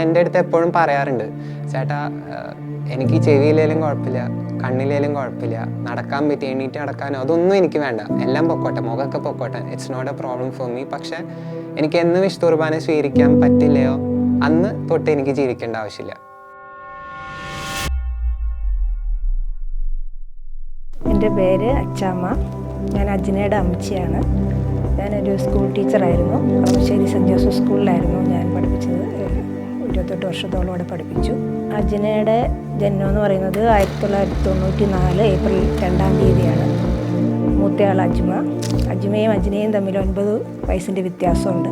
എൻ്റെ അടുത്ത് എപ്പോഴും പറയാറുണ്ട്, ചേട്ടാ എനിക്ക് ചെവിയിലേലും കുഴപ്പമില്ല, കണ്ണിലേലും കുഴപ്പമില്ല, നടക്കാൻ പറ്റി എണീറ്റ് നടക്കാനോ അതൊന്നും എനിക്ക് വേണ്ട, എല്ലാം പൊക്കോട്ടെ, മുഖമൊക്കെ പൊക്കോട്ടെ, it's not a problem for me. പക്ഷെ എനിക്ക് എന്ന് വിശുദ്ധ കുർബാന സ്വീകരിക്കാൻ പറ്റില്ലയോ അന്ന് തൊട്ട് എനിക്ക് ജീവിക്കേണ്ട ആവശ്യമില്ല. എൻ്റെ പേര് അച്ചാമ്മ. ഞാൻ അജ്നയുടെ അമ്മച്ചിയാണ്. ഞാനൊരു സ്കൂൾ ടീച്ചറായിരുന്നു. കളമശ്ശേരി സെൻറ്റ് ജോസഫ് സ്കൂളിലായിരുന്നു ഞാൻ പഠിപ്പിച്ചത്. 28 വർഷത്തോളം അവിടെ പഠിപ്പിച്ചു. അജ്നയുടെ ജന്മം എന്ന് പറയുന്നത് 1994 ഏപ്രിൽ 2-ാം തീയതിയാണ്. മൂത്തയാൾ അജ്മയും അജ്നയും തമ്മിൽ 9 വയസ്സിൻ്റെ വ്യത്യാസമുണ്ട്.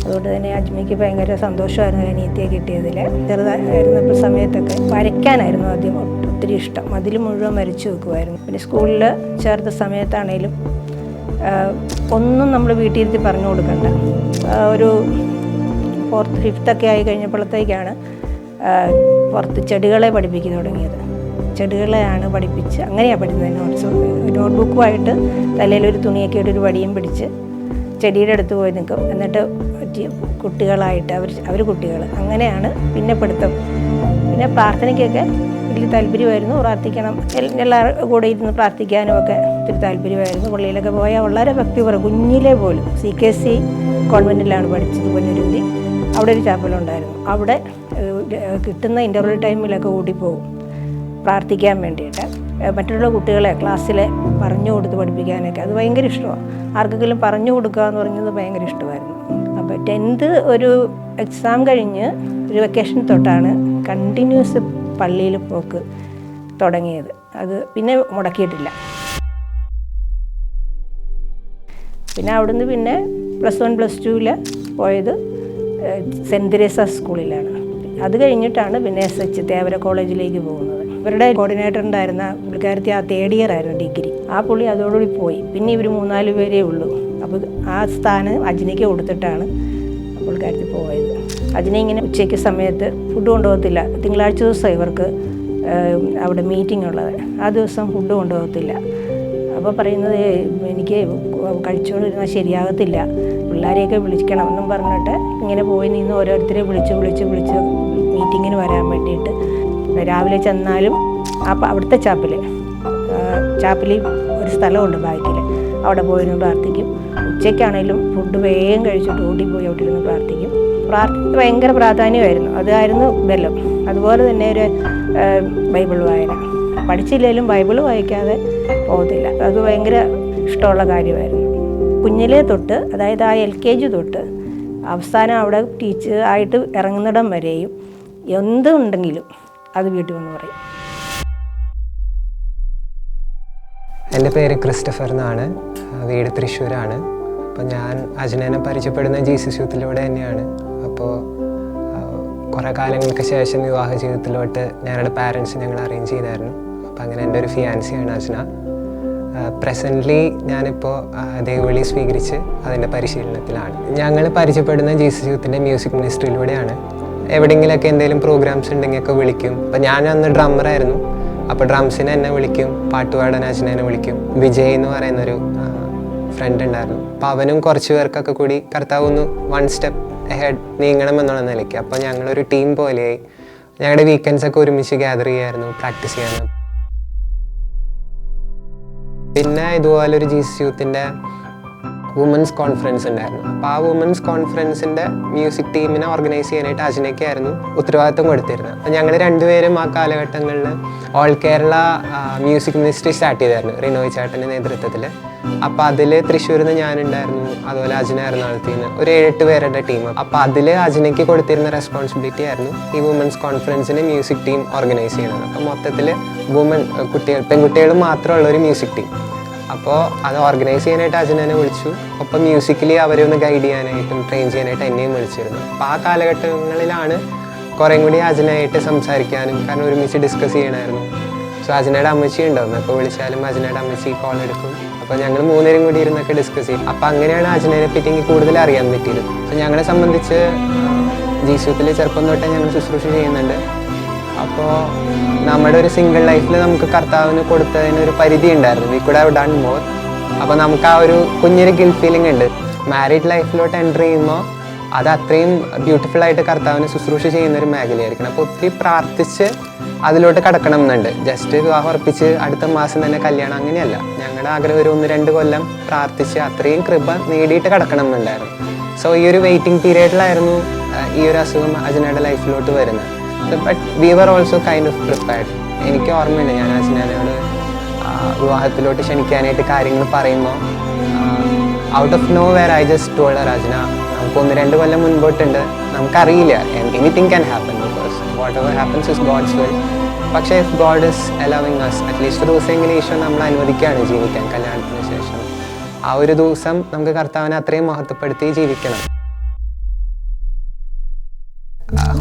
അതുകൊണ്ട് തന്നെ അജ്മയ്ക്ക് ഭയങ്കര സന്തോഷമായിരുന്നു അനിയത്തിയെ കിട്ടിയതിൽ. ചെറുതായിരുന്നപ്പോൾ സമയത്തൊക്കെ വരയ്ക്കാനായിരുന്നു ആദ്യം ഒത്തിരി ഇഷ്ടം. അതിൽ മുഴുവൻ വരച്ചു വെക്കുമായിരുന്നു. പിന്നെ സ്കൂളിൽ ചേർത്ത സമയത്താണേലും ഒന്നും നമ്മൾ വീട്ടിലിരുത്തി പറഞ്ഞു കൊടുക്കണ്ട. ഒരു 4th 5th ഒക്കെ ആയി കഴിഞ്ഞപ്പോഴത്തേക്കാണ് പുറത്ത് ചെടികളെ പഠിപ്പിക്കാൻ തുടങ്ങിയത്. ചെടികളെയാണ് പഠിപ്പിച്ച് അങ്ങനെയാണ് പഠിക്കുന്നത്. നോട്ട്ബുക്കുമായിട്ട് തലയിലൊരു തുണിയൊക്കെ ഇട്ട് ഒരു വടിയും പിടിച്ച് ചെടിയുടെ അടുത്ത് പോയി നിൽക്കും. എന്നിട്ട് കുട്ടികളായിട്ട് അവർ കുട്ടികൾ അങ്ങനെയാണ് പിന്നെ പഠിത്തം. പിന്നെ പ്രാർത്ഥനയ്ക്കൊക്കെ വലിയ താല്പര്യമായിരുന്നു. പ്രാർത്ഥിക്കണം, എല്ലാവരും കൂടെ ഇരുന്ന് പ്രാർത്ഥിക്കാനും ഒക്കെ ഒത്തിരി താല്പര്യമായിരുന്നു. പള്ളിയിലൊക്കെ പോയാൽ വളരെ ഭക്തിപൂർവ്വം കുഞ്ഞിലെ പോലും CKC കോൺവെൻറ്റിലാണ് പഠിച്ചത് പൊന്നുരുന്തി. അവിടെ ഒരു ചാപ്പലുണ്ടായിരുന്നു. അവിടെ കിട്ടുന്ന ഇൻ്റർവെൽ ടൈമിലൊക്കെ ഓടിപ്പോകും പ്രാർത്ഥിക്കാൻ വേണ്ടിയിട്ട്. മറ്റുള്ള കുട്ടികളെ ക്ലാസ്സിലെ പറഞ്ഞു കൊടുത്ത് പഠിപ്പിക്കാനൊക്കെ അത് ഭയങ്കര ഇഷ്ടമാണ്. ആർക്കെങ്കിലും പറഞ്ഞു കൊടുക്കുക എന്ന് പറഞ്ഞത് ഭയങ്കര ഇഷ്ടമായിരുന്നു. അപ്പോൾ 10th ഒരു എക്സാം കഴിഞ്ഞ് ഒരു വെക്കേഷൻ തൊട്ടാണ് കണ്ടിന്യൂസ് പള്ളിയിൽ പോക്ക് തുടങ്ങിയത്. അത് പിന്നെ മുടക്കിയിട്ടില്ല. പിന്നെ അവിടുന്ന് പിന്നെ +1 +2 പോയത് സെൻറ്റ് തെരേസ സ്കൂളിലാണ്. അത് കഴിഞ്ഞിട്ടാണ് പിന്നെ SH തേവര കോളേജിലേക്ക് പോകുന്നത്. ഇവരുടെ കോർഡിനേറ്റർ ഉണ്ടായിരുന്ന പുള്ളിക്കാരത്തി ആ 3rd ഇയർ ആയിരുന്നു ഡിഗ്രി. ആ പുള്ളി അതോടുകൂടി പോയി. പിന്നെ ഇവർ 3-4 പേരേ ഉള്ളൂ. അപ്പോൾ ആ സ്ഥാനം അജ്നയ്ക്ക് കൊടുത്തിട്ടാണ് പുള്ളിക്കാരത്തി പോയത്. അജ്ന ഇങ്ങനെ ഉച്ചയ്ക്ക് സമയത്ത് ഫുഡ് കൊണ്ടുപോകത്തില്ല. തിങ്കളാഴ്ച ദിവസം ഇവർക്ക് അവിടെ മീറ്റിംഗ് ഉള്ളത്. ആ ദിവസം ഫുഡ് കൊണ്ടുപോകത്തില്ല. അപ്പോൾ പറയുന്നത് എനിക്ക് കഴിച്ചുകൊണ്ടിരുന്നാൽ ശരിയാകത്തില്ല, പിള്ളേരെയൊക്കെ വിളിക്കണം എന്നും പറഞ്ഞിട്ട് ഇങ്ങനെ പോയി നിന്ന് ഓരോരുത്തരെ വിളിച്ച് മീറ്റിങ്ങിന് വരാൻ വേണ്ടിയിട്ട്. രാവിലെ ചെന്നാലും അവിടുത്തെ ചാപ്പലിൽ ഒരു സ്ഥലമുണ്ട് ബാക്കിൽ, അവിടെ പോയിരുന്ന് പ്രാർത്ഥിക്കും. ഉച്ചയ്ക്കാണേലും ഫുഡ് വേഗം കഴിച്ചിട്ട് ഓടിപ്പോയി അവിടെ ഇരുന്ന് പ്രാർത്ഥിക്കും. പ്രാർത്ഥന ഭയങ്കര പ്രാധാന്യമായിരുന്നു. അതായിരുന്നു ബലം. അതുപോലെ തന്നെ ഒരു ബൈബിൾ വായന. പഠിച്ചില്ലെങ്കിലും ബൈബിൾ വായിക്കാതെ പോകത്തില്ല. അത് ഭയങ്കര ഇഷ്ടമുള്ള കാര്യമായിരുന്നു. കുഞ്ഞിലേ തൊട്ട്, അതായത് ആ LKG തൊട്ട് അവസാനം അവിടെ ടീച്ചർ ആയിട്ട് ഇറങ്ങുന്നിടം വരെയും എന്തുണ്ടെങ്കിലും അത് വീട്ടിൽ വന്ന് പറയും. എൻ്റെ പേര് ക്രിസ്റ്റഫർ എന്നാണ്. വീട് തൃശ്ശൂരാണ്. അപ്പോൾ ഞാൻ അജ്നനെ പരിചയപ്പെടുന്ന ജീസസ് യൂത്തിലൂടെ തന്നെയാണ്. അപ്പോൾ കുറേ കാലങ്ങൾക്ക് ശേഷം വിവാഹ ജീവിതത്തിലോട്ട് ഞങ്ങളുടെ പാരൻസ് ഞങ്ങൾ അറേഞ്ച് ചെയ്തായിരുന്നു. അപ്പോൾ അങ്ങനെ എൻ്റെ ഒരു ഫിയാൻസിയാണ് അജ്ന. പ്രസൻ്റ്ലി ഞാനിപ്പോൾ ദൈവവിളി സ്വീകരിച്ച് അതിൻ്റെ പരിശീലനത്തിലാണ്. ഞങ്ങൾ പരിചയപ്പെടുന്ന ജീസസ് യൂത്തിൻ്റെ മ്യൂസിക് മിനിസ്ട്രിയിലൂടെയാണ്. എവിടെയെങ്കിലുമൊക്കെ എന്തെങ്കിലും പ്രോഗ്രാംസ് ഉണ്ടെങ്കിലൊക്കെ വിളിക്കും. അപ്പോൾ ഞാൻ അന്ന് ഡ്രമ്മറായിരുന്നു. അപ്പോൾ ഡ്രംസിനെ എന്നെ വിളിക്കും, പാട്ടുപാടാൻ അജ്നനെ വിളിക്കും. വിജയ് എന്ന് പറയുന്നൊരു ഫ്രണ്ട് ഉണ്ടായിരുന്നു. അപ്പോൾ അവനും കുറച്ച് പേർക്കൊക്കെ കൂടി കർത്താവ് ഒന്ന് 1 സ്റ്റെപ്പ് അഹെഡ് നീങ്ങണം എന്നുള്ള നിലയ്ക്ക്. അപ്പോൾ ഞങ്ങളൊരു ടീം പോലെയായി. ഞങ്ങളുടെ വീക്കെൻഡ്സൊക്കെ ഒരുമിച്ച് ഗ്യാദർ ചെയ്യായിരുന്നു, പ്രാക്ടീസ് ചെയ്യാനും. പിന്നെ ഇതുപോലൊരു ജീസസ് യൂത്തിൻ്റെ വുമൻസ് കോൺഫറൻസ് ഉണ്ടായിരുന്നു. അപ്പോൾ ആ വുമൻസ് കോൺഫറൻസിൻ്റെ മ്യൂസിക് ടീമിനെ ഓർഗനൈസ് ചെയ്യാനായിട്ട് അജ്നയ്ക്കായിരുന്നു ഉത്തരവാദിത്വം കൊടുത്തിരുന്നത്. അപ്പോൾ ഞങ്ങൾ രണ്ടുപേരും ആ കാലഘട്ടങ്ങളിൽ all Kerala music ministry start ചെയ്തായിരുന്നു റിനോയ് ചേട്ടൻ്റെ നേതൃത്വത്തിൽ. അപ്പോൾ അതിൽ തൃശ്ശൂരിൽ നിന്ന് ഞാനുണ്ടായിരുന്നു, അതുപോലെ അജ്ന എറണാകുളത്തിൽ നിന്ന് ഒരു 7-8 പേരുടെ ടീം. അപ്പോൾ അതിൽ അജ്നയ്ക്ക് കൊടുത്തിരുന്ന റെസ്പോൺസിബിലിറ്റി ആയിരുന്നു ഈ വുമൻസ് കോൺഫറൻസിന് മ്യൂസിക് ടീം ഓർഗനൈസ് ചെയ്യണം. അപ്പോൾ മൊത്തത്തിൽ പെൺകുട്ടികൾ മാത്രമുള്ള ഒരു മ്യൂസിക് ടീം. അപ്പോൾ അത് ഓർഗനൈസ് ചെയ്യാനായിട്ട് അജ്നനെ വിളിച്ചു. ഒപ്പം മ്യൂസിക്കലി അവരെ ഒന്ന് ഗൈഡ് ചെയ്യാനായിട്ടും ട്രെയിൻ ചെയ്യാനായിട്ട് എന്നെയും വിളിച്ചിരുന്നു. അപ്പോൾ ആ കാലഘട്ടങ്ങളിലാണ് കുറേ കൂടി അജ്നയായിട്ട് സംസാരിക്കാനും, കാരണം ഒരുമിച്ച് ഡിസ്കസ് ചെയ്യണമായിരുന്നു. സോ അജ്നയുടെ അമ്മച്ചി ഉണ്ടാവും. അപ്പോൾ വിളിച്ചാലും അജ്നയുടെ അമ്മച്ചി കോൾ എടുക്കും. അപ്പോൾ ഞങ്ങൾ 3 പേരും കൂടി ഇരുന്നൊക്കെ ഡിസ്കസ് ചെയ്യും. അപ്പോൾ അങ്ങനെയാണ് അജ്നയെ പറ്റി എനിക്ക് കൂടുതൽ അറിയാൻ പറ്റിയത്. സോ ഞങ്ങളെ സംബന്ധിച്ച് ജീസൂത്തിൽ ചെറുപ്പം തൊട്ടേ ഞങ്ങൾ ശുശ്രൂഷ ചെയ്യുന്നുണ്ട്. അപ്പോൾ നമ്മുടെ ഒരു സിംഗിൾ ലൈഫിൽ നമുക്ക് കർത്താവിന് കൊടുത്തതിനൊരു പരിധി ഉണ്ടായിരുന്നു. We could have done more. അപ്പോൾ നമുക്ക് ആ ഒരു കുഞ്ഞൊരു ഗിൽറ്റ് ഫീലിംഗ് ഉണ്ട്. മാരീഡ് ലൈഫിലോട്ട് എൻ്റർ ചെയ്യുമ്പോൾ അത് അത്രയും ബ്യൂട്ടിഫുൾ ആയിട്ട് കർത്താവിന് ശുശ്രൂഷ ചെയ്യുന്ന ഒരു മേഖലയായിരിക്കണം. അപ്പോൾ ഒത്തിരി പ്രാർത്ഥിച്ച് അതിലോട്ട് കടക്കണം എന്നുണ്ട്. ജസ്റ്റ് വിവാഹം ഉറപ്പിച്ച് അടുത്ത മാസം തന്നെ കല്യാണം അങ്ങനെയല്ല. ഞങ്ങളുടെ ആഗ്രഹം ഒരു 1-2 കൊല്ലം പ്രാർത്ഥിച്ച് അത്രയും കൃപ നേടിയിട്ട് കടക്കണം എന്നുണ്ടായിരുന്നു. സോ ഈ ഒരു വെയിറ്റിംഗ് പീരീഡിലായിരുന്നു ഈ ഒരു അസുഖം അജ്നയുടെ ലൈഫിലോട്ട് വരുന്നത്. But we were also kind of prepared. എനിക്ക് ഓർമ്മയുണ്ട്, ഞാൻ അജ്നയോട് വിവാഹത്തിലോട്ട് ക്ഷണിക്കാനായിട്ട് കാര്യങ്ങൾ പറയുമ്പോൾ out of nowhere I just told her, Ajna നമുക്ക് 1-2 കൊല്ലം മുൻപോട്ടുണ്ട്, നമുക്കറിയില്ല, anything can happen, because whatever happens is God's will. പക്ഷേ if God is allowing us at least ഒരു ദിവസമെങ്കിലും ഈശോ നമ്മൾ അനുവദിക്കുകയാണ് ജീവിക്കാൻ കല്യാണത്തിന് ശേഷം. ആ ഒരു ദിവസം നമുക്ക് കർത്താവിനെ അത്രയും മഹത്വപ്പെടുത്തി ജീവിക്കണം.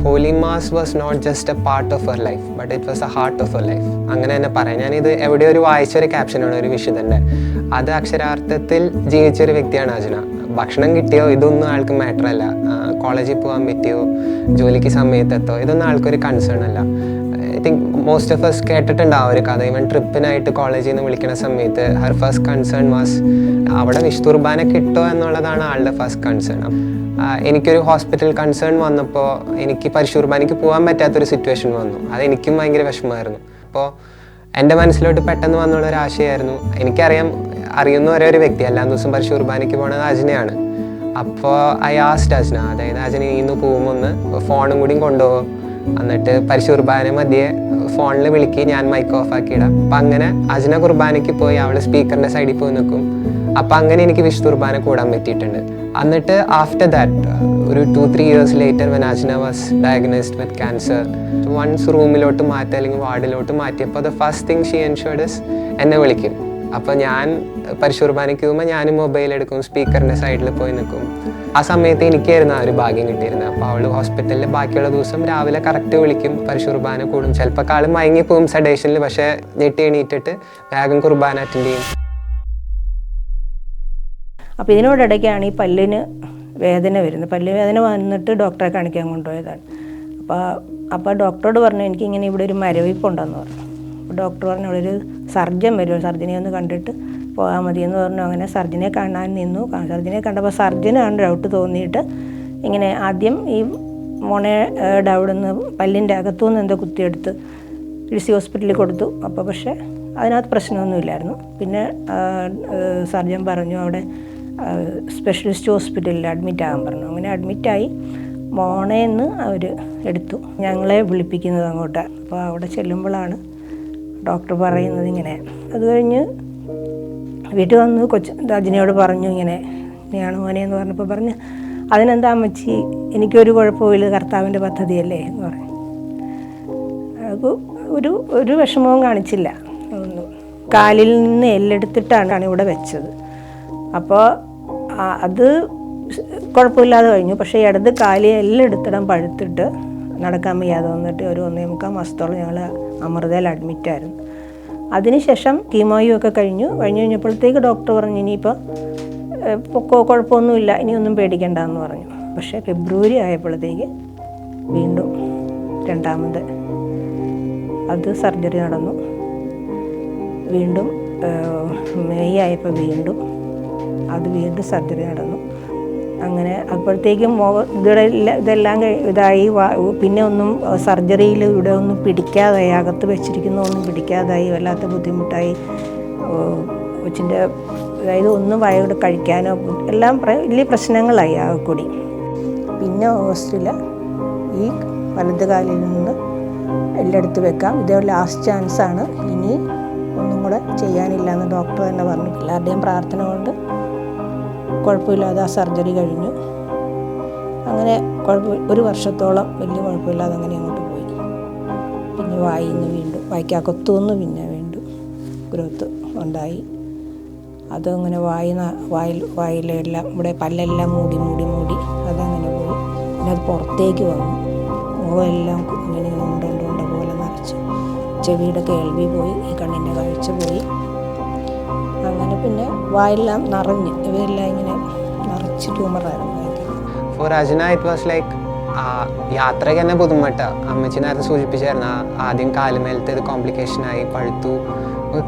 Holy mass was not just a part of our life, but it was a heart of our life. അങ്ങനെ തന്നെ പറയാം. ഞാനിത് എവിടെയോ വായിച്ചൊരു ക്യാപ്ഷനാണ് ഒരു വിശുദ്ധൻ്റെ. അത് അക്ഷരാർത്ഥത്തിൽ ജീവിച്ചൊരു വ്യക്തിയാണ് അജ്ന. ഭക്ഷണം കിട്ടിയോ ഇതൊന്നും ആൾക്ക് മാറ്റർ അല്ല, കോളേജിൽ പോകാൻ പറ്റിയോ, ജോലിക്ക് സമയത്തെത്തോ, ഇതൊന്നും ആൾക്കൊരു കൺസേൺ അല്ല. I think most of us കേട്ടിട്ടുണ്ടാവും ഒരു കഥ. ഇവൻ ട്രിപ്പിനായിട്ട് കോളേജിൽ നിന്ന് വിളിക്കുന്ന സമയത്ത് ഹർ ഫസ്റ്റ് കൺസേൺ വാസ് അവിടെ വിശുദ്ധ കുർബാന കിട്ടുമോ എന്നുള്ളതാണ് ആളുടെ ഫസ്റ്റ് കൺസേൺ. എനിക്കൊരു ഹോസ്പിറ്റൽ കൺസേൺ വന്നപ്പോൾ എനിക്ക് പരിശുദ്ധ കുർബാനയ്ക്ക് പോകാൻ പറ്റാത്തൊരു സിറ്റുവേഷൻ വന്നു. അതെനിക്കും ഭയങ്കര വിഷമമായിരുന്നു. അപ്പോൾ എൻ്റെ മനസ്സിലോട്ട് പെട്ടെന്ന് വന്നുള്ളൊരു ആശയമായിരുന്നു, എനിക്കറിയാം അറിയുന്ന ഒരേ ഒരു വ്യക്തി എല്ലാ ദിവസവും പരിശുദ്ധ കുർബാനയ്ക്ക് പോകുന്നത് അജ്നയാണ്. അപ്പോൾ ഐ ആസ്ക്ഡ് അജ്ന, അതായത് അജ്ന ഇന്ന് പോകുമ്പോൾ ഒന്ന് ഫോണും കൂടി കൊണ്ടുപോകും, എന്നിട്ട് പരിശുദ്ധ കുർബാന മധ്യേ ഫോണിൽ വിളിക്ക്, ഞാൻ മൈക്ക് ഓഫ് ആക്കിയിടാം. അപ്പം അങ്ങനെ അജ്ന കുർബാനയ്ക്ക് പോയി അവൾ സ്പീക്കറിൻ്റെ സൈഡിൽ പോയി നിൽക്കും. അപ്പം അങ്ങനെ എനിക്ക് വിശുദ്ധ കുർബാന കൂടാൻ പറ്റിയിട്ടുണ്ട്. എന്നിട്ട് ആഫ്റ്റർ ദാറ്റ് ഒരു 2-3 years later when Ajna was diagnosed with cancer, once റൂമിലോട്ട് മാറ്റി അല്ലെങ്കിൽ വാർഡിലോട്ട് മാറ്റിയപ്പോൾ the first thing she ensured is എന്നെ വിളിക്കും. അപ്പോൾ ഞാൻ പരിശുദ്ധ കുർബാനയ്ക്ക് പോകുമ്പോൾ ഞാനും മൊബൈൽ എടുക്കും, സ്പീക്കറിൻ്റെ സൈഡിൽ പോയി നിൽക്കും. ആ സമയത്ത് എനിക്കായിരുന്നു ആ ഒരു ഭാഗ്യം കിട്ടിയിരുന്നത്. അപ്പോൾ അവൾ ഹോസ്പിറ്റലിൽ ബാക്കിയുള്ള ദിവസം രാവിലെ കറക്റ്റ് വിളിക്കും, പരിശുദ്ധ കുർബാന കൂടും. ചിലപ്പോൾ കാലം മയങ്ങിപ്പോവും സെഡേഷനിൽ, പക്ഷേ ഞെട്ടി എണീറ്റിട്ട് വേഗം കുർബാന അറ്റൻഡ് ചെയ്യും. അപ്പോൾ ഇതിനോടിടയ്ക്കാണ് ഈ പല്ലിന് വേദന വരുന്നത്. പല്ല് വേദന വന്നിട്ട് ഡോക്ടറെ കാണിക്കാൻ കൊണ്ടുപോയതാണ്. അപ്പോൾ ഡോക്ടറോട് പറഞ്ഞു എനിക്കിങ്ങനെ ഇവിടെ ഒരു മരവിപ്പുണ്ടെന്ന് പറഞ്ഞു. അപ്പോൾ ഡോക്ടർ പറഞ്ഞു അവിടെ ഒരു സർജൻ വരും, സർജനെ ഒന്ന് കണ്ടിട്ട് പോകാൻ മതിയെന്ന് പറഞ്ഞു. അങ്ങനെ സർജനെ കാണാൻ നിന്നു. സർജനെ കണ്ടപ്പോൾ സർജനാണ് ഡൗട്ട് തോന്നിയിട്ട് ഇങ്ങനെ ആദ്യം ഈ മുണയുടെ അവിടെ നിന്ന് പല്ലിൻ്റെ അകത്തുനിന്ന് എന്തോ കുത്തിയെടുത്ത് ലിസി ഹോസ്പിറ്റലിൽ കൊടുത്തു. അപ്പോൾ പക്ഷേ അതിനകത്ത് പ്രശ്നമൊന്നുമില്ലായിരുന്നു. പിന്നെ സർജൻ പറഞ്ഞു അവിടെ സ്പെഷ്യലിസ്റ്റ് ഹോസ്പിറ്റലിൽ അഡ്മിറ്റ് ആകാൻ പറഞ്ഞു. അങ്ങനെ അഡ്മിറ്റായി മോണേന്ന് അവർ എടുത്തു, ഞങ്ങളെ വിളിപ്പിക്കുന്നത് അങ്ങോട്ട്. അപ്പോൾ അവിടെ ചെല്ലുമ്പോഴാണ് ഡോക്ടർ പറയുന്നത് ഇങ്ങനെ. അത് കഴിഞ്ഞ് വീട്ടിൽ വന്ന് അജ്നയോട് പറഞ്ഞു ഇങ്ങനെ നീയാണ് മോനെ എന്ന് പറഞ്ഞപ്പോൾ പറഞ്ഞ് അതിനെന്താ അമ്മച്ചി എനിക്കൊരു കുഴപ്പമില്ല, കർത്താവിൻ്റെ പദ്ധതിയല്ലേ എന്ന് പറഞ്ഞു. ഒരു വിഷമവും കാണിച്ചില്ല. കാലിൽ നിന്ന് എല്ലെടുത്തിട്ടാണ് ഇവിടെ വെച്ചത്. അപ്പോൾ അത് കുഴപ്പമില്ലാതെ കഴിഞ്ഞു. പക്ഷേ ഇടത് കാലിൽ എല്ലെടുത്തിടം പഴുത്തിട്ട് നടക്കാൻ വയ്യാതെ വന്നിട്ട് ഒരു 1.25 മാസത്തോളം ഞങ്ങൾ അമൃതയിൽ അഡ്മിറ്റായിരുന്നു. അതിനുശേഷം കീമോയും ഒക്കെ കഴിഞ്ഞപ്പോഴത്തേക്ക് ഡോക്ടർ പറഞ്ഞു ഇനിയിപ്പോൾ കുഴപ്പമൊന്നുമില്ല, ഇനിയൊന്നും പേടിക്കണ്ടെന്ന് പറഞ്ഞു. പക്ഷേ ഫെബ്രുവരി ആയപ്പോഴത്തേക്ക് വീണ്ടും രണ്ടാമത് അത് സർജറി നടന്നു. വീണ്ടും മെയ് ആയപ്പോൾ വീണ്ടും സർജറി നടന്നു. അങ്ങനെ അപ്പോഴത്തേക്കും ഇതെല്ലാം ഇതായി. പിന്നെ ഒന്നും സർജറിയിൽ ഇവിടെ ഒന്നും പിടിക്കാതായി, അകത്ത് വെച്ചിരിക്കുന്ന ഒന്നും പിടിക്കാതായി, വല്ലാത്ത ബുദ്ധിമുട്ടായി. കൊച്ചിൻ്റെ അതായത് ഒന്നും വയറ് കഴിക്കാനോ എല്ലാം വലിയ പ്രശ്നങ്ങളായി ആ കൂടി. പിന്നെ ഓഗസ്റ്റിൽ ഈ വലത് കാലിൽ നിന്ന് എല്ലായിടത്ത് വെക്കാം, ഇത് ലാസ്റ്റ് ചാൻസാണ്, ഇനി ഒന്നും കൂടെ ചെയ്യാനില്ല എന്ന് ഡോക്ടർ തന്നെ പറഞ്ഞു. എല്ലാവരുടെയും പ്രാർത്ഥന കൊണ്ട് കുഴപ്പമില്ലാതെ ആ സർജറി കഴിഞ്ഞു. അങ്ങനെ ഒരു വർഷത്തോളം വലിയ കുഴപ്പമില്ലാതെ അങ്ങനെ അങ്ങോട്ട് പോയി. പിന്നെ വായിക്കകത്തുനിന്ന് പിന്നെ വീണ്ടും ഗ്രോത്ത് ഉണ്ടായി. അതങ്ങനെ വായിലെല്ലാം ഇവിടെ പല്ലെല്ലാം മൂടി അതങ്ങനെ പോയി. പിന്നെ അത് പുറത്തേക്ക് വന്നു. മുഖമെല്ലാം ഇങ്ങനെ ഉണ്ട പോലെ നിറച്ച്, ചെവിയുടെ കേൾവി പോയി, ഈ കണ്ണിൻ്റെ കാഴ്ച പോയി. അങ്ങനെ പിന്നെ വായെല്ലാം നിറഞ്ഞ് ഇവയെല്ലാം ഇങ്ങനെ നിറച്ച് ട്യൂമറായിരുന്നു. For Ajna it was like യാത്രയ്ക്ക് തന്നെ ബുദ്ധിമുട്ട. അമ്മച്ചി നേരത്തെ സൂചിപ്പിച്ചായിരുന്നു, ആദ്യം കാലുമേലത്തെ ഇത് കോംപ്ലിക്കേഷനായി, പഴുത്തു.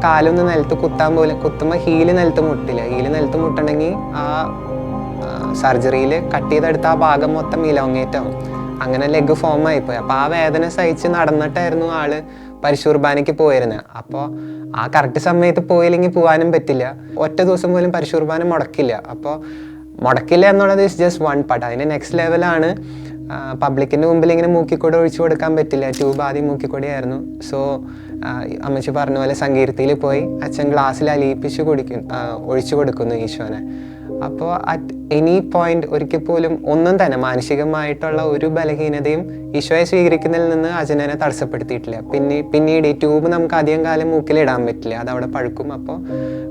കാലൊന്ന് നിലത്ത് കുത്തുമ്പോൾ ഹീല് നിലത്ത് മുട്ടില്ല. ഹീല് നിലത്ത് മുട്ടണമെങ്കിൽ ആ സർജറിയിൽ കട്ട് ചെയ്തെടുത്ത ആ ഭാഗം മൊത്തം ഇലോങ്ങേറ്റ് ആവും. അങ്ങനെ ലെഗ് ഫോം ആയിപ്പോയി. അപ്പോൾ ആ വേദന സഹിച്ച് നടന്നിട്ടായിരുന്നു ആള് പരിശുർബാനയ്ക്ക് പോയിരുന്നത്. അപ്പോൾ ആ കറക്റ്റ് സമയത്ത് പോയില്ലെങ്കിൽ പോകാനും പറ്റില്ല. ഒറ്റ ദിവസം പോലും പരിശുർബാന മുടക്കില്ല. അപ്പോൾ മുടക്കില്ല എന്നുള്ളത് ഇസ് ജസ്റ്റ് വൺ പാർട്ട്. അതിൻ്റെ നെക്സ്റ്റ് ലെവലാണ് പബ്ലിക്കിൻ്റെ മുമ്പിൽ ഇങ്ങനെ മൂക്കിക്കൂടെ ഒഴിച്ചു കൊടുക്കാൻ പറ്റില്ല. ട്യൂബ് ആദ്യം മൂക്കിക്കൂടെയായിരുന്നു. സോ അമ്മച്ചി പറഞ്ഞ പോലെ സങ്കീർത്തിയിൽ പോയി അച്ഛൻ ഗ്ലാസ്സിൽ അലിയിപ്പിച്ച് ഒഴിച്ചു കൊടുക്കുന്നു ഈശോനെ. അപ്പോൾ അറ്റ് എനി പോയിന്റ് ഒരിക്കൽ പോലും ഒന്നും തന്നെ മാനസികമായിട്ടുള്ള ഒരു ബലഹീനതയും ഈശോയെ സ്വീകരിക്കുന്നതിൽ നിന്ന് അച്ഛനെ തടസ്സപ്പെടുത്തിയിട്ടില്ല. പിന്നീട് ഈ ട്യൂബ് നമുക്ക് അധികം കാലം മൂക്കിലിടാൻ പറ്റില്ല, അതവിടെ പഴുക്കും. അപ്പോൾ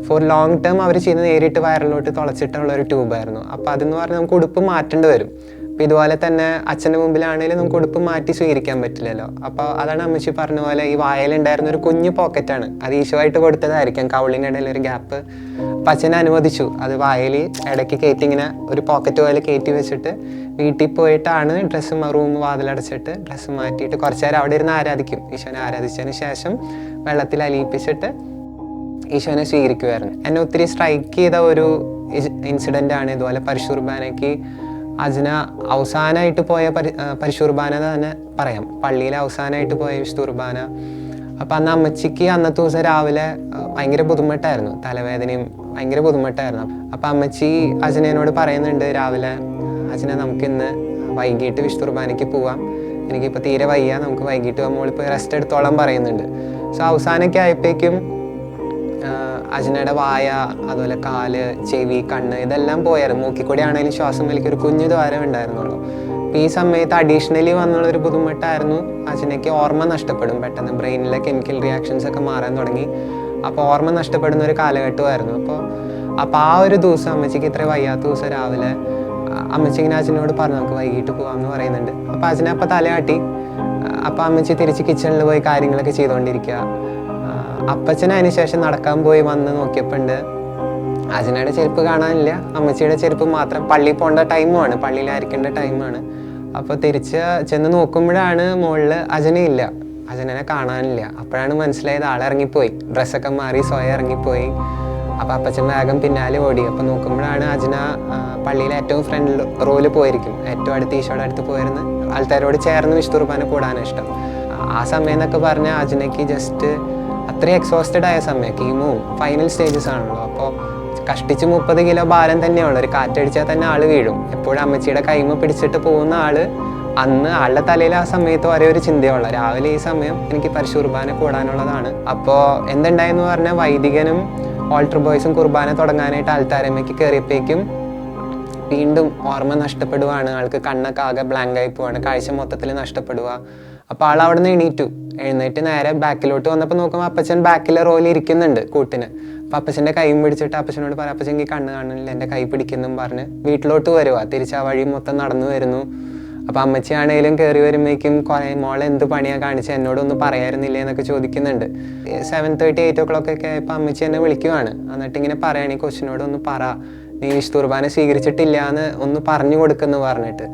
ഫോർ ലോങ് ടേം അവർ ചെയ്യുന്നത് നേരിട്ട് വയറിലോട്ട് തുളച്ചിട്ടുള്ള ഒരു ട്യൂബായിരുന്നു. അപ്പോൾ അതെന്ന് പറഞ്ഞാൽ നമുക്ക് ഉടുപ്പ് മാറ്റേണ്ടി വരും. അപ്പോൾ ഇതുപോലെ തന്നെ അച്ഛൻ്റെ മുമ്പിലാണെങ്കിലും നമുക്ക് ഉടുപ്പ് മാറ്റി സ്വീകരിക്കാൻ പറ്റില്ലല്ലോ. അപ്പോൾ അതാണ് അമ്മച്ചി പറഞ്ഞ പോലെ ഈ വായലുണ്ടായിരുന്ന ഒരു കുഞ്ഞു പോക്കറ്റാണ്, അത് ഈശോയായിട്ട് കൊടുത്തതായിരിക്കാം, കൗളിൻ്റെ ഇടയിൽ ഒരു ഗ്യാപ്പ്. അപ്പം അച്ഛനെ അനുവദിച്ചു അത് വായൽ ഇടയ്ക്ക് കയറ്റി ഇങ്ങനെ ഒരു പോക്കറ്റ് പോലെ കയറ്റി വെച്ചിട്ട് വീട്ടിൽ പോയിട്ടാണ് റൂം വാതിലടച്ചിട്ട് ഡ്രസ്സ് മാറ്റിയിട്ട് കുറച്ച് നേരം അവിടെ ഇരുന്ന് ആരാധിക്കും. ഈശോനെ ആരാധിച്ചതിന് ശേഷം വെള്ളത്തിൽ അലിയിപ്പിച്ചിട്ട് ഈശോനെ സ്വീകരിക്കുമായിരുന്നു. എന്നെ ഒത്തിരി സ്ട്രൈക്ക് ചെയ്ത ഒരു ഇൻസിഡൻ്റാണ് ഇതുപോലെ പരിശുർബാനയ്ക്ക് അജ്ന അവസാനമായിട്ട് പോയ പരിശുർബാന തന്നെ പറയാം. പള്ളിയിൽ അവസാനമായിട്ട് പോയ വിശുദ്ധുർബാന. അപ്പം അന്ന് അമ്മച്ചിക്ക് അന്നത്തെ ദിവസം രാവിലെ ഭയങ്കര ബുദ്ധിമുട്ടായിരുന്നു, തലവേദനയും ഭയങ്കര ബുദ്ധിമുട്ടായിരുന്നു. അപ്പം അമ്മച്ചി അജ്നോട് പറയുന്നുണ്ട് രാവിലെ, അജ്ന നമുക്കിന്ന് വൈകിട്ട് വിശുദ്ധുർബാനയ്ക്ക് പോവാം, എനിക്കിപ്പോൾ തീരെ വയ്യ, നമുക്ക് വൈകിട്ട് പോകുമ്പോൾ ഇപ്പോൾ റെസ്റ്റ് എടുത്തോളം പറയുന്നുണ്ട്. സോ അവസാനമൊക്കെ ആയപ്പോഴേക്കും അജ്നയുടെ വായ, അതുപോലെ കാല്, ചെവി, കണ്ണ് ഇതെല്ലാം പോയായിരുന്നു. മൂക്കിക്കൂടി ആണെങ്കിലും ശ്വാസം വലിക്ക് ഒരു കുഞ്ഞു ദ്വാരം ഉണ്ടായിരുന്നുള്ളൂ. അപ്പോൾ ഈ സമയത്ത് അഡീഷണലി വന്നുള്ളൊരു ബുദ്ധിമുട്ടായിരുന്നു അജ്നയ്ക്ക് ഓർമ്മ നഷ്ടപ്പെടും പെട്ടെന്ന്, ബ്രെയിനിലെ കെമിക്കൽ റിയാക്ഷൻസ് ഒക്കെ മാറാൻ തുടങ്ങി. അപ്പോൾ ഓർമ്മ നഷ്ടപ്പെടുന്ന ഒരു കാലഘട്ടമായിരുന്നു. അപ്പോൾ ആ ഒരു ദിവസം അമ്മച്ചിക്ക് ഇത്ര വയ്യാത്ത ദിവസം രാവിലെ അമ്മച്ചി ഇങ്ങനെ അച്ഛനോട് പറഞ്ഞു നമുക്ക് വൈകിട്ട് പോകാമെന്ന് പറയുന്നുണ്ട്. അപ്പോൾ അച്ഛനെ അപ്പോൾ തലയാട്ടി. അപ്പോൾ അമ്മച്ചി തിരിച്ച് കിച്ചണിൽ പോയി കാര്യങ്ങളൊക്കെ ചെയ്തുകൊണ്ടിരിക്കുക. അപ്പച്ചന് അതിന് ശേഷം നടക്കാൻ പോയി വന്ന് നോക്കിയപ്പോൾ ഉണ്ട് അച്ഛനയുടെ ചെരുപ്പ് കാണാനില്ല, അമ്മച്ചിയുടെ ചെരുപ്പ് മാത്രം. പള്ളിയിൽ പോകേണ്ട ടൈമുമാണ്, പള്ളിയിലായിരിക്കേണ്ട ടൈമാണ്. അപ്പോൾ തിരിച്ച് ചെന്ന് നോക്കുമ്പോഴാണ് മുകളിൽ അജനയില്ല, അജനനെ കാണാനില്ല. അപ്പോഴാണ് മനസ്സിലായത് ആളിറങ്ങിപ്പോയി, ഡ്രസ്സൊക്കെ മാറി സ്വയം ഇറങ്ങിപ്പോയി. അപ്പോൾ അപ്പച്ചൻ വേഗം പിന്നാലെ ഓടി. അപ്പോൾ നോക്കുമ്പോഴാണ് അജന പള്ളിയിലെ ഏറ്റവും ഫ്രണ്ട് റോയിൽ പോയിരിക്കും, ഏറ്റവും അടുത്ത് ഈശോയുടെ അടുത്ത് പോയിരുന്ന് ആൾക്കാരോട് ചേർന്ന് വിശുദ്ധുർബാന കൂടാനാണ് ഇഷ്ടം. ആ സമയം എന്നൊക്കെ പറഞ്ഞാൽ അജനയ്ക്ക് ജസ്റ്റ് അത്രയും എക്സോസ്റ്റഡ് ആയ സമയം, കീമോവും ഫൈനൽ സ്റ്റേജസ് ആണല്ലോ. അപ്പോൾ കഷ്ടിച്ച് 30 കിലോ ഭാരം തന്നെയുള്ളൂ, ഒരു കാറ്റടിച്ചാൽ തന്നെ ആൾ വീഴും. എപ്പോഴും അമ്മച്ചിയുടെ കൈമ പിടിച്ചിട്ട് പോകുന്ന ആൾ അന്ന് ആളുടെ തലയിൽ ആ സമയത്ത് ഒരേ ഒരു ചിന്തയുള്ള, രാവിലെ ഈ സമയം എനിക്ക് പരിശുർബാന കൂടാനുള്ളതാണ്. അപ്പോൾ എന്തുണ്ടായെന്ന് പറഞ്ഞാൽ വൈദികനും ഓൾട്ടർ ബോയ്സും കുർബാന തുടങ്ങാനായിട്ട് ആൾത്താരമ്മയ്ക്ക് കയറിയപ്പോഴേക്കും വീണ്ടും ഓർമ്മ നഷ്ടപ്പെടുവാണ്, ആൾക്ക് കണ്ണൊക്കെ ആകെ ബ്ലാങ്കായി പോവാണ്, കാഴ്ച മൊത്തത്തിൽ നഷ്ടപ്പെടുക. അപ്പോൾ ആൾ അവിടെ നിന്ന് എഴുന്നേറ്റ് നേരെ ബാക്കിലോട്ട് വന്നപ്പോൾ നോക്കുമ്പോൾ അപ്പച്ചൻ ബാക്കിലെ റോയിൽ ഇരിക്കുന്നുണ്ട് കൂട്ടിന്. അപ്പോൾ അപ്പച്ചൻ്റെ കൈയും പിടിച്ചിട്ട് അപ്പച്ചനോട് പറയാം, അപ്പച്ചൻ എനിക്ക് കണ്ണ് കാണുന്നില്ല, എൻ്റെ കൈ പിടിക്കുന്നും പറഞ്ഞ് വീട്ടിലോട്ട് വരുക. തിരിച്ച് ആ വഴി മൊത്തം നടന്നു വരുന്നു. അപ്പോൾ അമ്മച്ചിയാണേലും കയറി വരുമ്പോഴേക്കും കുറേ മോളെ എന്ത് പണിയാണ് കാണിച്ച് എന്നോടൊന്നും പറയായിരുന്നില്ലേ എന്നൊക്കെ ചോദിക്കുന്നുണ്ട്. 7:30, 8 o'clock ഒക്കെ ആയപ്പോൾ അമ്മച്ചി എന്നെ വിളിക്കുവാണ്. എന്നിട്ട് ഇങ്ങനെ പറയുകയാണ്, ഈ കൊച്ചിനോട് ഒന്ന് പറ, നീ വിശുദ്ധുർബാന സ്വീകരിച്ചിട്ടില്ല എന്ന് ഒന്ന് പറഞ്ഞു കൊടുക്കുന്നു പറഞ്ഞിട്ട്.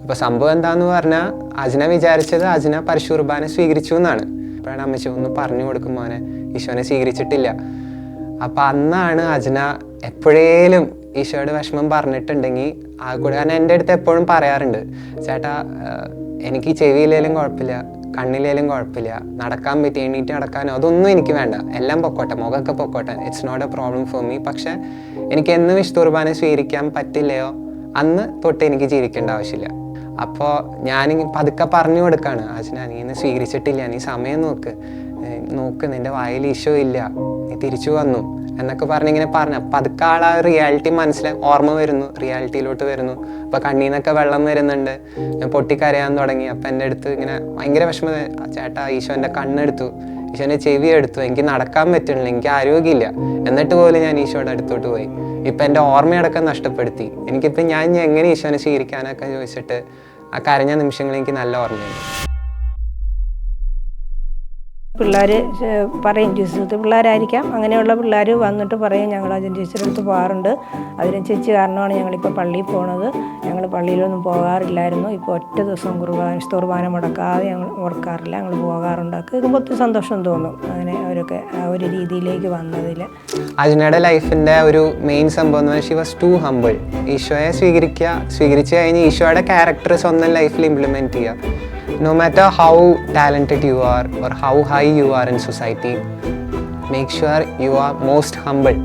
അപ്പോൾ സംഭവം എന്താന്ന് പറഞ്ഞാൽ അജ്ന വിചാരിച്ചത് അജ്ന പരിശുർബാന സ്വീകരിച്ചു എന്നാണ്. അപ്പോഴാണ് അമ്മച്ചി ഒന്ന് പറഞ്ഞു കൊടുക്കും, മോനെ ഈശോനെ സ്വീകരിച്ചിട്ടില്ല. അപ്പം അന്നാണ് അജ്ന എപ്പോഴേലും ഈശോയുടെ വിഷമം പറഞ്ഞിട്ടുണ്ടെങ്കിൽ ആ കൂടെ, കാരണം എൻ്റെ അടുത്ത് എപ്പോഴും പറയാറുണ്ട്, ചേട്ടാ എനിക്ക് ചെവിയിലേലും കുഴപ്പമില്ല, കണ്ണിലേലും കുഴപ്പമില്ല, നടക്കാൻ പറ്റി എണീറ്റ് നടക്കാനോ അതൊന്നും എനിക്ക് വേണ്ട, എല്ലാം പൊക്കോട്ടെ, മുഖമൊക്കെ പൊക്കോട്ടെ, it's not a problem for me. പക്ഷെ എനിക്ക് എന്ന് വിശുദ്ധുർബാന സ്വീകരിക്കാൻ പറ്റില്ലയോ അന്ന് തൊട്ട് എനിക്ക് ജീവിക്കേണ്ട ആവശ്യമില്ല. അപ്പോൾ ഞാൻ പതുക്കെ പറഞ്ഞു കൊടുക്കുകയാണ്, അച്ഛന നീ ഇന്ന് സ്വീകരിച്ചിട്ടില്ല, നീ സമയം നോക്ക്, നിൻ്റെ വായിൽ ഈശോ ഇല്ല, നീ തിരിച്ചു വന്നു എന്നൊക്കെ പറഞ്ഞിങ്ങനെ പറഞ്ഞു. പതുക്കെ ആൾ ആ റിയാലിറ്റി ഓർമ്മ വരുന്നു, റിയാലിറ്റിയിലോട്ട് വരുന്നു. അപ്പോൾ കണ്ണിൽ നിന്നൊക്കെ വെള്ളം വരുന്നുണ്ട്, ഞാൻ പൊട്ടിക്കരയാൻ തുടങ്ങി. അപ്പം എൻ്റെ അടുത്ത് ഇങ്ങനെ ഭയങ്കര വിഷമം, ചേട്ടാ ഈശോൻ്റെ കണ്ണെടുത്തു, ഈശോൻ്റെ ചെവി എടുത്തു, എനിക്ക് നടക്കാൻ പറ്റുന്നില്ല, എനിക്ക് ആരോഗ്യമില്ല, എന്നിട്ട് പോലും ഞാൻ ഈശോയുടെ അടുത്തോട്ട് പോയി. ഇപ്പം എൻ്റെ ഓർമ്മയടക്കം നഷ്ടപ്പെടുത്തി, എനിക്കിപ്പം ഞാൻ എങ്ങനെ ഈശോനെ സ്വീകരിക്കാനൊക്കെ ചോദിച്ചിട്ട് ആ കരഞ്ഞ നിമിഷങ്ങൾ എനിക്ക് നല്ല ഓർമ്മയുണ്ട്. പിള്ളേർ പറയും ജിസുത്തെ പിള്ളേരായിരിക്കാം, അങ്ങനെയുള്ള പിള്ളേർ വന്നിട്ട് പറയും ഞങ്ങൾ അജൻ ചേച്ചിയുടെ അടുത്ത് പോകാറുണ്ട്, അതിന് ചേച്ചി കാരണമാണ് ഞങ്ങളിപ്പോൾ പള്ളിയിൽ പോണത്, ഞങ്ങൾ പള്ളിയിലൊന്നും പോകാറില്ലായിരുന്നു, ഇപ്പോൾ ഒറ്റ ദിവസം കുർബാന മുടക്കാതെ ഞങ്ങൾ ഓർക്കാറില്ല, ഞങ്ങൾ പോകാറുണ്ട്. കേൾക്കുമ്പോൾ ഒത്തിരി സന്തോഷം തോന്നും അങ്ങനെ അവരൊക്കെ ആ ഒരു രീതിയിലേക്ക് വന്നതിൽ. അജ്നയുടെ ലൈഫിൻ്റെ ഒരു മെയിൻ സംഭവം എന്ന് പറഞ്ഞാൽ ഷി വാസ് ടു ഹംബിൾ. ഈശോയെ സ്വീകരിച്ച് കഴിഞ്ഞ് ഈശോയുടെ ക്യാരക്ടർ സ്വന്തം ലൈഫിൽ ഇംപ്ലിമെൻറ്റ് ചെയ്യുക. No matter how talented you are or how high you are in society, make sure you are most humble.